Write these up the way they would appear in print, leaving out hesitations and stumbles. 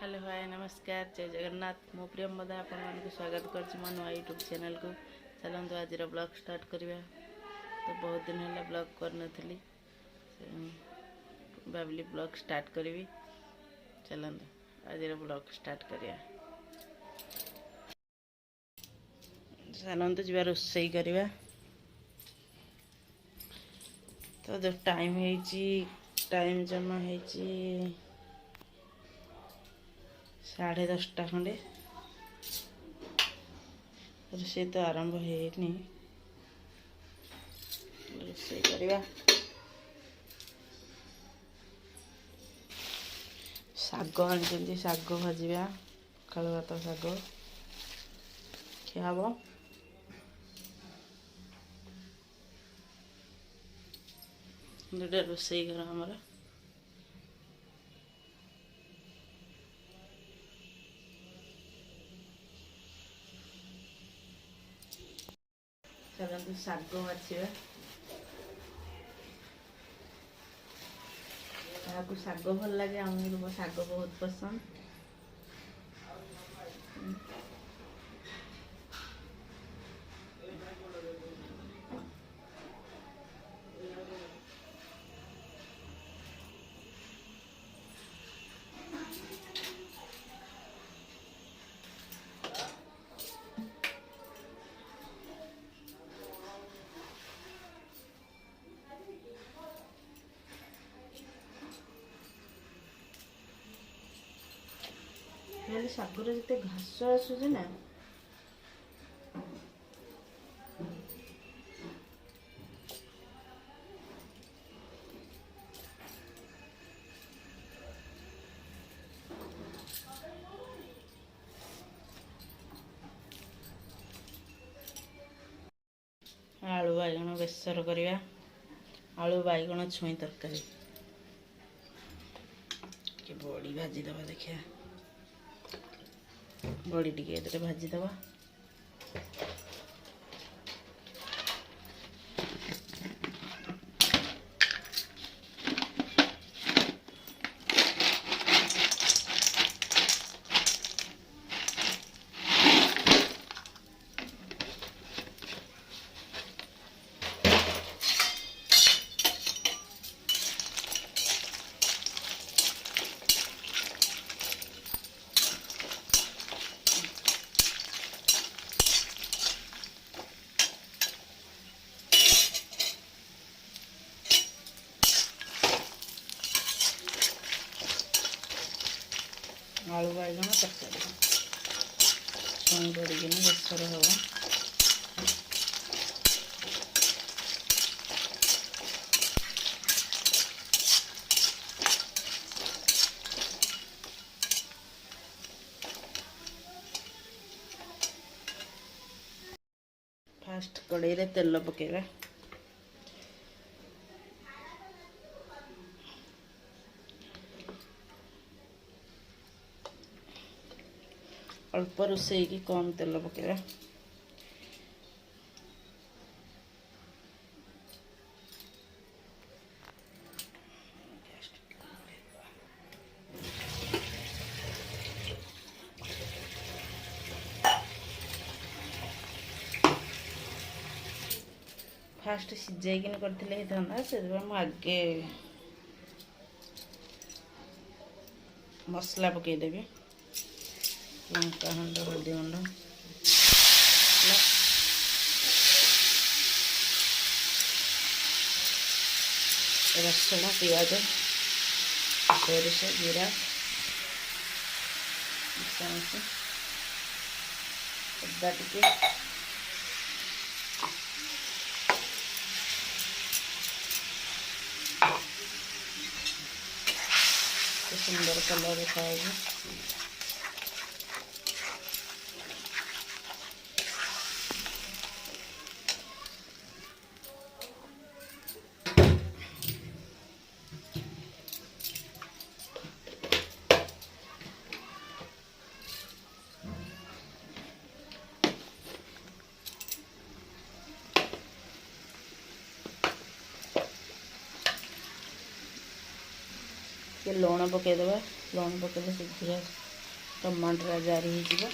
Hello hi नमस्कार जय जगन्नाथ मो प्रियम मदा आपण मानक स्वागत करछि मो नुआ यूट्यूब चैनल को। चलନ୍ତୁ आज ब्लॉग स्टार्ट करिया। तो बहुत दिन है ब्लॉग कर नथली भाविली ब्लॉग स्टार्ट करी। चलନ୍ତୁ आज ब्लॉग स्टार्ट करिया। चलନ୍ତୁ जीवा रोसई करिया। तो जो टाइम जमा है 10:30 खंडे। रोसई तो आरंभ है रोसई करिया। शाग आनी शाग भाजा पखाल भात शाग खियाब। दुटा रोसई घर आमर चलते शाग बाछा। आपको शाग भल लगे आमको शाग बहुत पसंद। शागर जिते घास आसूचे ना आलू बैगण बेसर करिया। आलू बैगण छुई तरकारी के बड़ी भाजी दबा। देखिया बड़ी टिके भाजी दबा। आलू बैगण तरकारी छुई पड़िकी बेसर हम। फास्ट कड़ाई रे तेल पकेगा। अल्प रोसई की कम तेल पकेगा। फास्ट सिझाइकिन करते था से आगे मसला पकईदेवी लंका खंड हल्दी गुंड रसुण पियाज सोरिष जीरा मिशामिशी अदा टिके सुंदर कलर दिखाएगी। लुण पकईदे लुण पकड़े शीघ्र ଟମାଟୋ ଜାରି ହେଇଯିବ।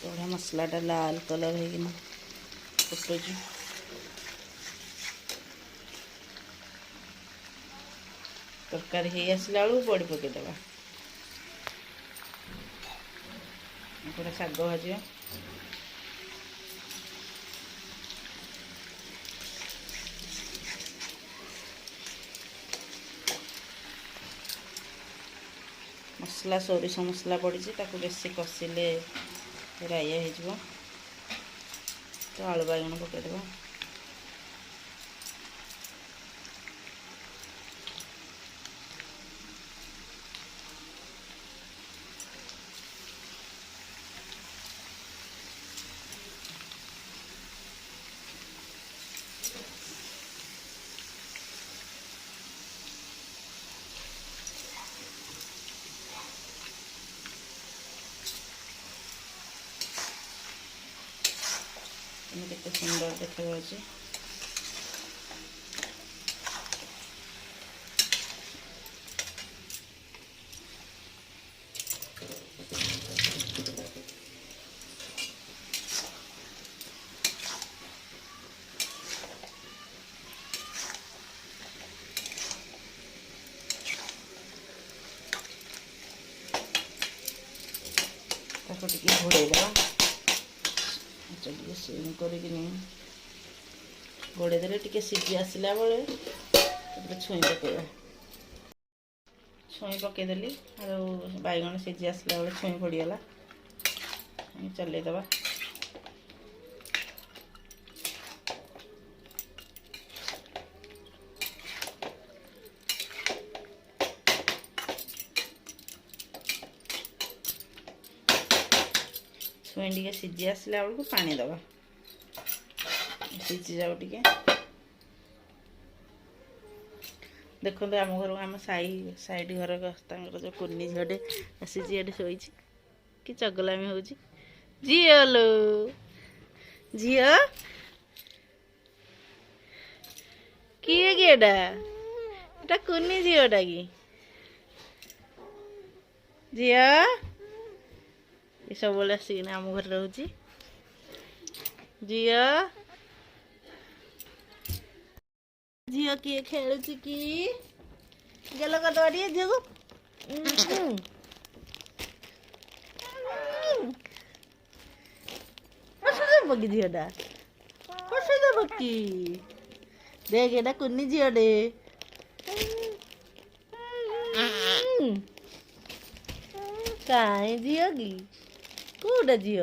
बड़ा मसलाटा लाल कलर है फुटुची। तरकारी हो आसला बेलू बड़ी पकईदेवा। पूरा शाग भाज मसला सोरिष मसला पड़ी बेसी कषिले राइया हो तो आलू बाइगण पकईदेवा। केते सुंदर देखा जाଉଛି। ताको टिके घोड़े देवा। चलिए सिम करके घोड़े देले टिके सीझी आसला बेले छुई पकईवा। छुई पकईदेली और बैगण सीझी आसला बेले छुई पड़गला चलईदवा। छुई टे सीझी आसला बेलू पानी दवा सीझी जाओ टे। देखो आम घर आम साइड घर जो कुनी झीटे आसी शोई कि चगलामी हो झीलो झी किए कि एटा कुनी झीटा कि झी ये सब आसिक आम घर रोची। झी झी किए खेलु कि गेल करदे झील को हसुदेव कि झीटा हसुदेव कि देख एटा कुनी झीटे कहीं झी कि कौटा झी